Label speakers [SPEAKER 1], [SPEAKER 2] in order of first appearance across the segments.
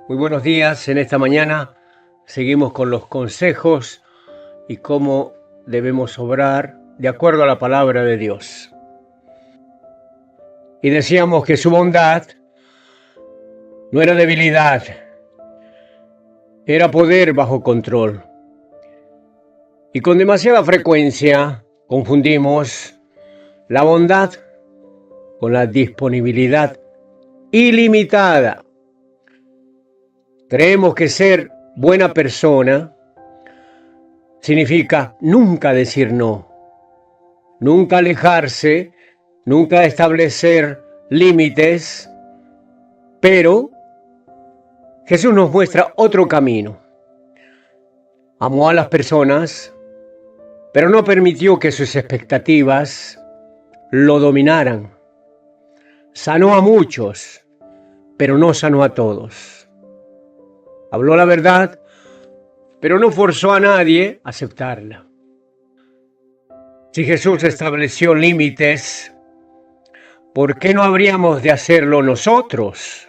[SPEAKER 1] Muy buenos días. En esta mañana seguimos con los consejos y cómo debemos obrar de acuerdo a la palabra de Dios. Y decíamos que su bondad no era debilidad, era poder bajo control. Y con demasiada frecuencia confundimos la bondad con la disponibilidad ilimitada. Creemos que ser buena persona significa nunca decir no, nunca alejarse, nunca establecer límites, pero Jesús nos muestra otro camino. Amó a las personas, pero no permitió que sus expectativas lo dominaran. Sanó a muchos, pero no sanó a todos. Habló la verdad, pero no forzó a nadie a aceptarla. Si Jesús estableció límites, ¿por qué no habríamos de hacerlo nosotros?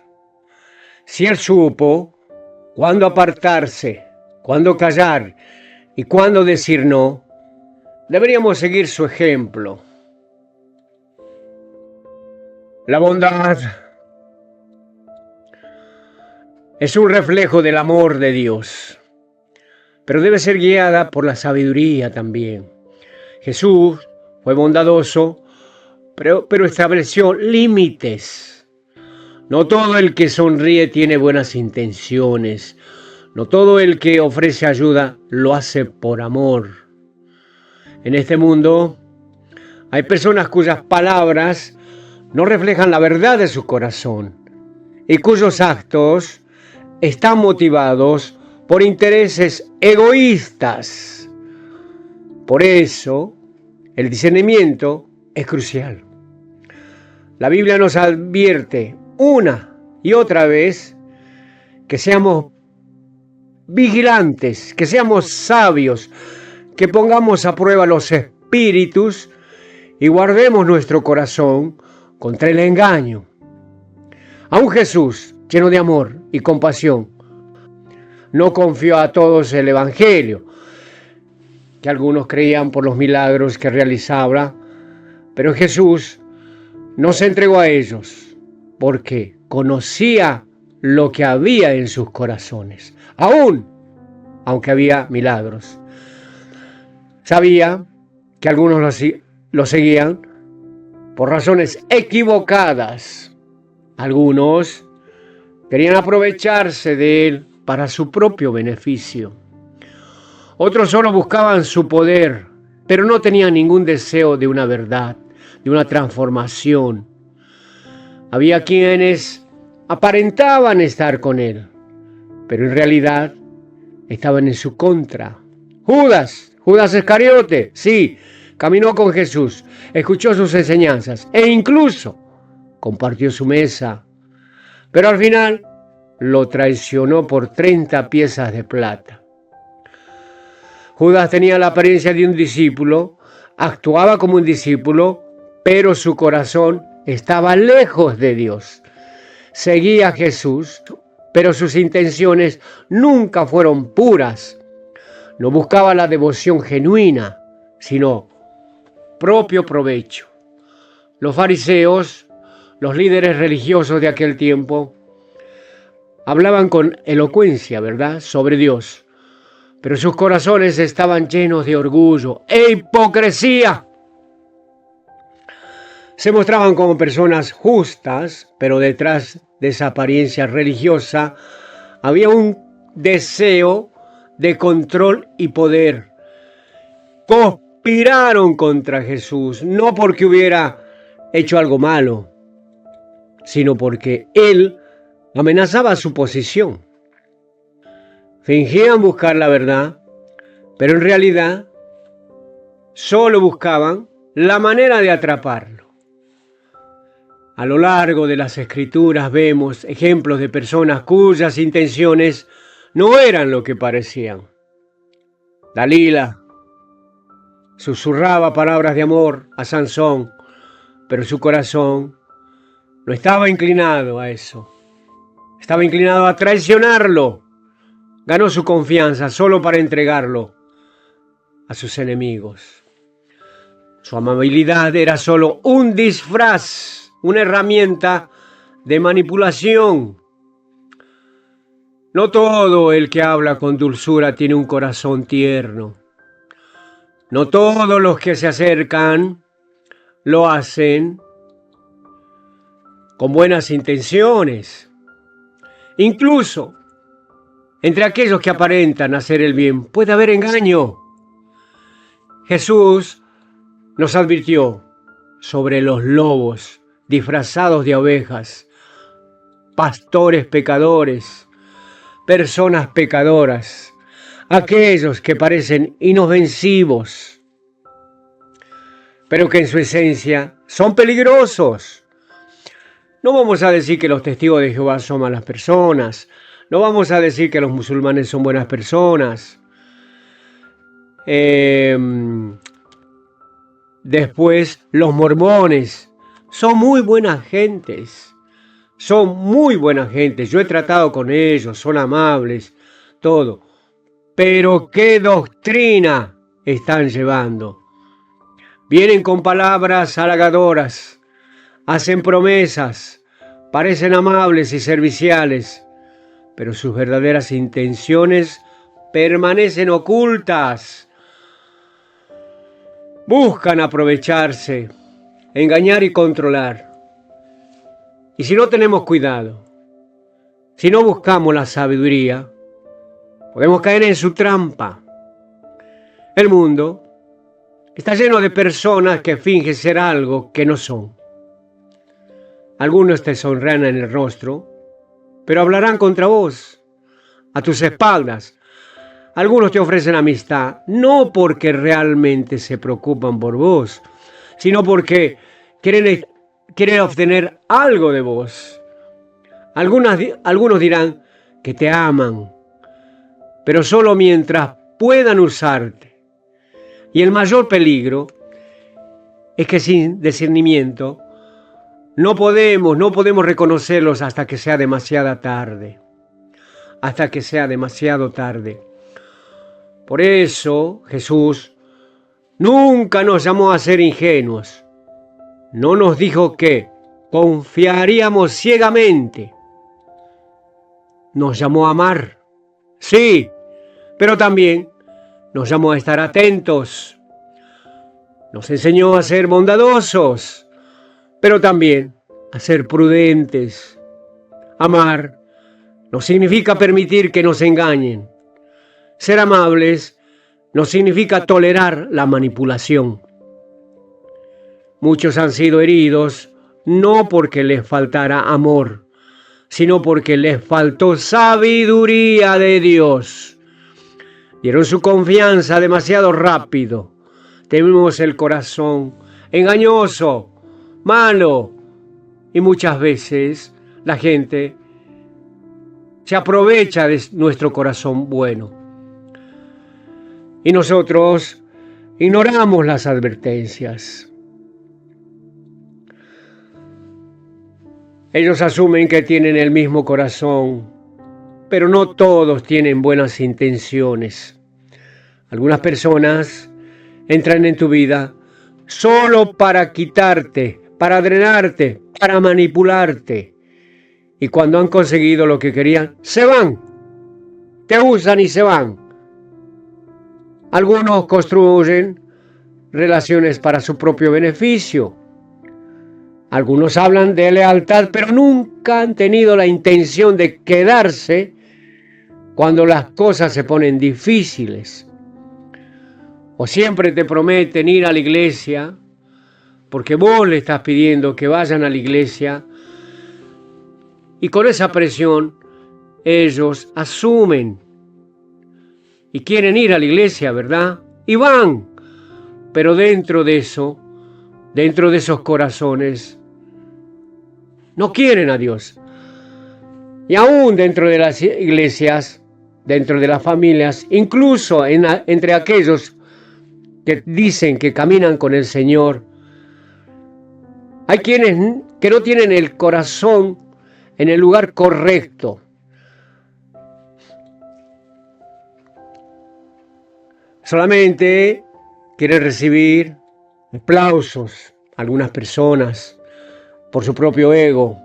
[SPEAKER 1] Si Él supo cuándo apartarse, cuándo callar y cuándo decir no, deberíamos seguir su ejemplo. La bondad es un reflejo del amor de Dios, pero debe ser guiada por la sabiduría también. Jesús fue bondadoso, pero estableció límites. No todo el que sonríe tiene buenas intenciones. No todo el que ofrece ayuda lo hace por amor. En este mundo hay personas cuyas palabras no reflejan la verdad de su corazón y cuyos actos están motivados por intereses egoístas. Por eso, el discernimiento es crucial. La Biblia nos advierte una y otra vez que seamos vigilantes, que seamos sabios, que pongamos a prueba los espíritus y guardemos nuestro corazón contra el engaño. Aún Jesús, lleno de amor y compasión, no confió a todos el Evangelio, que algunos creían por los milagros que realizaba, pero Jesús no se entregó a ellos porque conocía lo que había en sus corazones, aunque había milagros. Sabía que algunos lo seguían por razones equivocadas. Algunos querían aprovecharse de él para su propio beneficio. Otros solo buscaban su poder, pero no tenían ningún deseo de una verdad, de una transformación. Había quienes aparentaban estar con él, pero en realidad estaban en su contra. Judas Iscariote, sí, caminó con Jesús, escuchó sus enseñanzas e incluso compartió su mesa, pero al final lo traicionó por 30 piezas de plata. Judas tenía la apariencia de un discípulo, actuaba como un discípulo, pero su corazón estaba lejos de Dios. Seguía a Jesús, pero sus intenciones nunca fueron puras. No buscaba la devoción genuina, sino propio provecho. Los fariseos, los líderes religiosos de aquel tiempo, hablaban con elocuencia, ¿verdad?, sobre Dios, pero sus corazones estaban llenos de orgullo e hipocresía. Se mostraban como personas justas, pero detrás de esa apariencia religiosa había un deseo de control y poder. Conspiraron contra Jesús, no porque hubiera hecho algo malo, sino porque él amenazaba su posición. Fingían buscar la verdad, pero en realidad solo buscaban la manera de atraparlo. A lo largo de las Escrituras vemos ejemplos de personas cuyas intenciones no eran lo que parecían. Dalila susurraba palabras de amor a Sansón, pero su corazón no estaba inclinado a eso. Estaba inclinado a traicionarlo. Ganó su confianza solo para entregarlo a sus enemigos. Su amabilidad era solo un disfraz, una herramienta de manipulación. No todo el que habla con dulzura tiene un corazón tierno. No todos los que se acercan lo hacen con buenas intenciones. Incluso entre aquellos que aparentan hacer el bien puede haber engaño. Jesús nos advirtió sobre los lobos disfrazados de ovejas, pastores pecadores, personas pecadoras, aquellos que parecen inofensivos, pero que en su esencia son peligrosos. No vamos a decir que los testigos de Jehová son malas personas, no vamos a decir que los musulmanes son buenas personas. Después, los mormones son muy buenas gentes. Son muy buenas gentes. Yo he tratado con ellos, son amables, todo. Pero ¿qué doctrina están llevando? Vienen con palabras halagadoras, hacen promesas, parecen amables y serviciales, pero sus verdaderas intenciones permanecen ocultas. Buscan aprovecharse, engañar y controlar. Y si no tenemos cuidado, si no buscamos la sabiduría, podemos caer en su trampa. El mundo está lleno de personas que fingen ser algo que no son. Algunos te sonrean en el rostro, pero hablarán contra vos, a tus espaldas. Algunos te ofrecen amistad, no porque realmente se preocupan por vos, sino porque quieren obtener algo de vos. Algunos dirán que te aman, pero solo mientras puedan usarte. Y el mayor peligro es que sin discernimiento no podemos reconocerlos hasta que sea demasiado tarde. Hasta que sea demasiado tarde. Por eso Jesús nunca nos llamó a ser ingenuos. No nos dijo que confiaríamos ciegamente. Nos llamó a amar, sí, pero también nos llamó a estar atentos. Nos enseñó a ser bondadosos, pero también a ser prudentes. Amar no significa permitir que nos engañen. Ser amables no significa tolerar la manipulación. Muchos han sido heridos no porque les faltara amor, sino porque les faltó sabiduría de Dios. Dieron su confianza demasiado rápido. Tenemos el corazón engañoso, malo, y muchas veces la gente se aprovecha de nuestro corazón bueno. Y nosotros ignoramos las advertencias. Ellos asumen que tienen el mismo corazón, pero no todos tienen buenas intenciones. Algunas personas entran en tu vida solo para quitarte, para drenarte, para manipularte. Y cuando han conseguido lo que querían, se van. Te usan y se van. Algunos construyen relaciones para su propio beneficio. Algunos hablan de lealtad, pero nunca han tenido la intención de quedarse cuando las cosas se ponen difíciles. O siempre te prometen ir a la iglesia porque vos le estás pidiendo que vayan a la iglesia, y con esa presión ellos asumen y quieren ir a la iglesia, ¿verdad? Y van, pero dentro de eso, dentro de esos corazones, no quieren a Dios. Y aún dentro de las iglesias, dentro de las familias, incluso entre aquellos que dicen que caminan con el Señor, hay quienes que no tienen el corazón en el lugar correcto. Solamente quiere recibir aplausos, algunas personas, por su propio ego.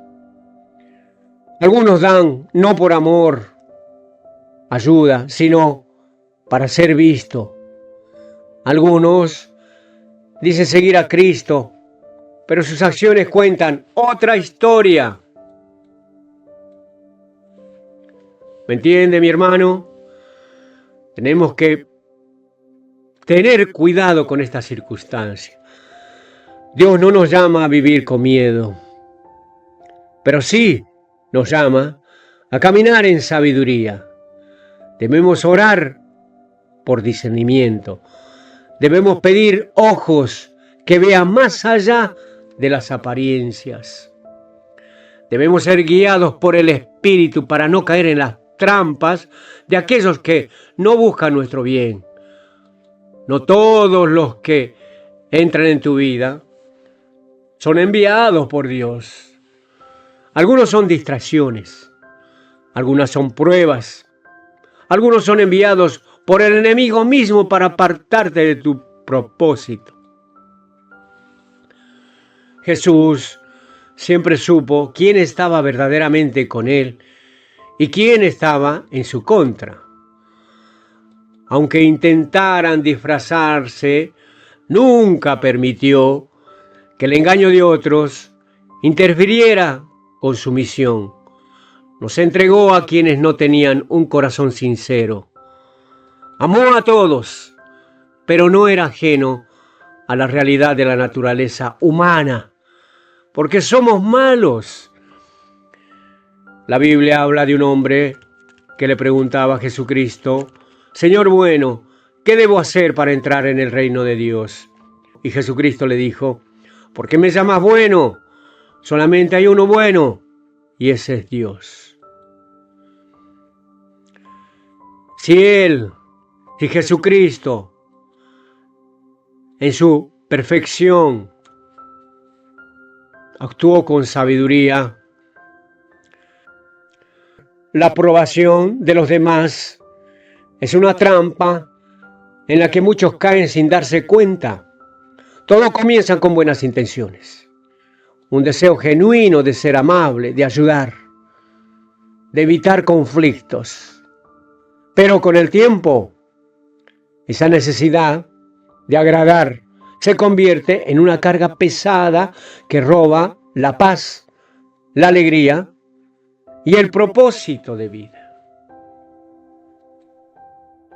[SPEAKER 1] Algunos dan, no por amor, ayuda, sino para ser visto. Algunos dicen seguir a Cristo, pero sus acciones cuentan otra historia. ¿Me entiende, mi hermano? Tenemos que tener cuidado con esta circunstancia. Dios no nos llama a vivir con miedo, pero sí nos llama a caminar en sabiduría. Debemos orar por discernimiento. Debemos pedir ojos que vean más allá de las apariencias. Debemos ser guiados por el Espíritu para no caer en las trampas de aquellos que no buscan nuestro bien. No todos los que entran en tu vida son enviados por Dios. Algunos son distracciones, algunas son pruebas, algunos son enviados por el enemigo mismo para apartarte de tu propósito. Jesús siempre supo quién estaba verdaderamente con él y quién estaba en su contra. Aunque intentaran disfrazarse, nunca permitió que el engaño de otros interfiriera con su misión. Nos entregó a quienes no tenían un corazón sincero. Amó a todos, pero no era ajeno a la realidad de la naturaleza humana, porque somos malos. La Biblia habla de un hombre que le preguntaba a Jesucristo: Señor bueno, ¿qué debo hacer para entrar en el reino de Dios? Y Jesucristo le dijo: ¿por qué me llamas bueno? Solamente hay uno bueno, y ese es Dios. Si Jesucristo, en su perfección, actuó con sabiduría, la aprobación de los demás es una trampa en la que muchos caen sin darse cuenta. Todo comienza con buenas intenciones. Un deseo genuino de ser amable, de ayudar, de evitar conflictos. Pero con el tiempo, esa necesidad de agradar se convierte en una carga pesada que roba la paz, la alegría y el propósito de vida.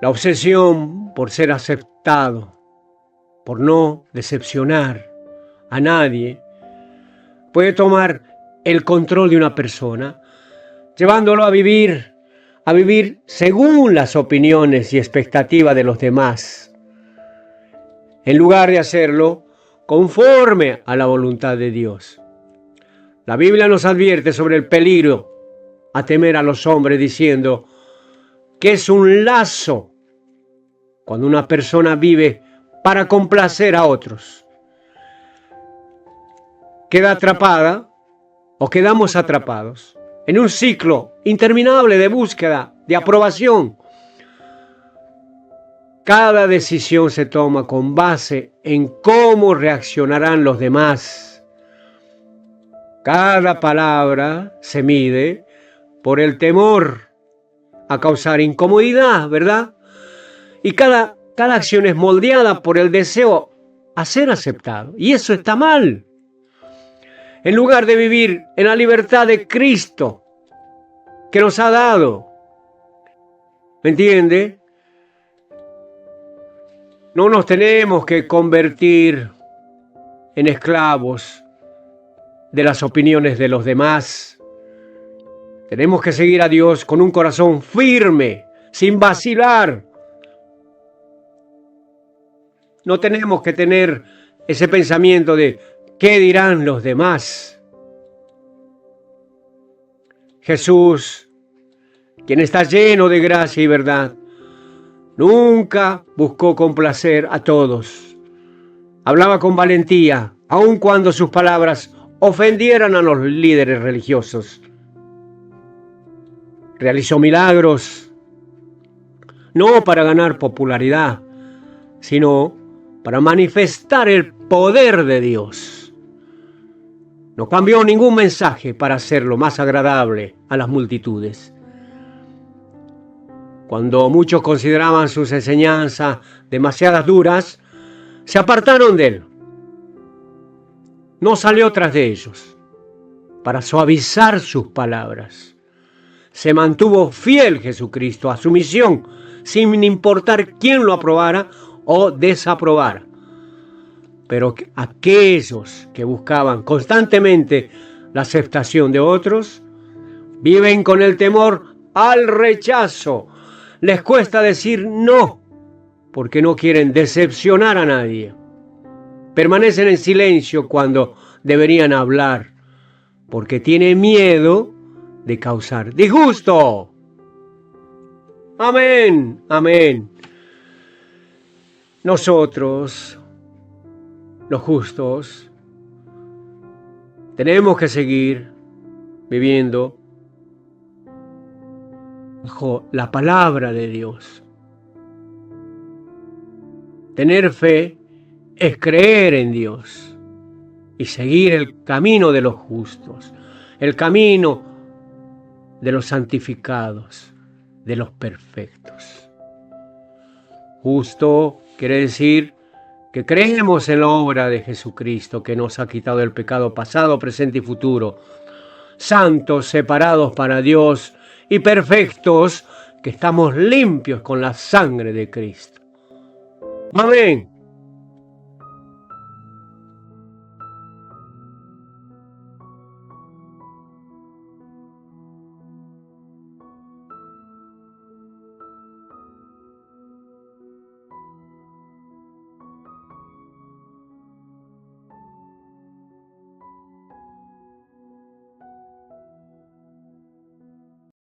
[SPEAKER 1] La obsesión por ser aceptado, por no decepcionar a nadie, puede tomar el control de una persona, llevándolo a vivir según las opiniones y expectativas de los demás, en lugar de hacerlo conforme a la voluntad de Dios. La Biblia nos advierte sobre el peligro a temer a los hombres, diciendo que es un lazo cuando una persona vive para complacer a otros. Queda atrapada o quedamos atrapados en un ciclo interminable de búsqueda, de aprobación. Cada decisión se toma con base en cómo reaccionarán los demás. Cada palabra se mide por el temor a causar incomodidad, ¿verdad? Y cada acción es moldeada por el deseo a ser aceptado. Y eso está mal. En lugar de vivir en la libertad de Cristo que nos ha dado. ¿Me entiende? No nos tenemos que convertir en esclavos de las opiniones de los demás. Tenemos que seguir a Dios con un corazón firme, sin vacilar. No tenemos que tener ese pensamiento de ¿qué dirán los demás? Jesús, quien está lleno de gracia y verdad, nunca buscó complacer a todos. Hablaba con valentía, aun cuando sus palabras ofendieran a los líderes religiosos realizó milagros, no para ganar popularidad, sino para manifestar el poder de Dios. No cambió ningún mensaje para hacerlo más agradable a las multitudes. Cuando muchos consideraban sus enseñanzas demasiadas duras, se apartaron de él. No salió tras de ellos para suavizar sus palabras. Se mantuvo fiel Jesucristo a su misión, sin importar quién lo aprobara o desaprobara. Pero aquellos que buscaban constantemente la aceptación de otros, viven con el temor al rechazo. Les cuesta decir no, porque no quieren decepcionar a nadie. Permanecen en silencio cuando deberían hablar, porque tienen miedo de causar disgusto. Amén, amén. Nosotros, los justos, tenemos que seguir viviendo bajo la palabra de Dios. Tener fe es creer en Dios y seguir el camino de los justos, el camino de los santificados, de los perfectos. Justo quiere decir que creemos en la obra de Jesucristo que nos ha quitado el pecado pasado, presente y futuro. Santos, separados para Dios y perfectos, que estamos limpios con la sangre de Cristo. Amén.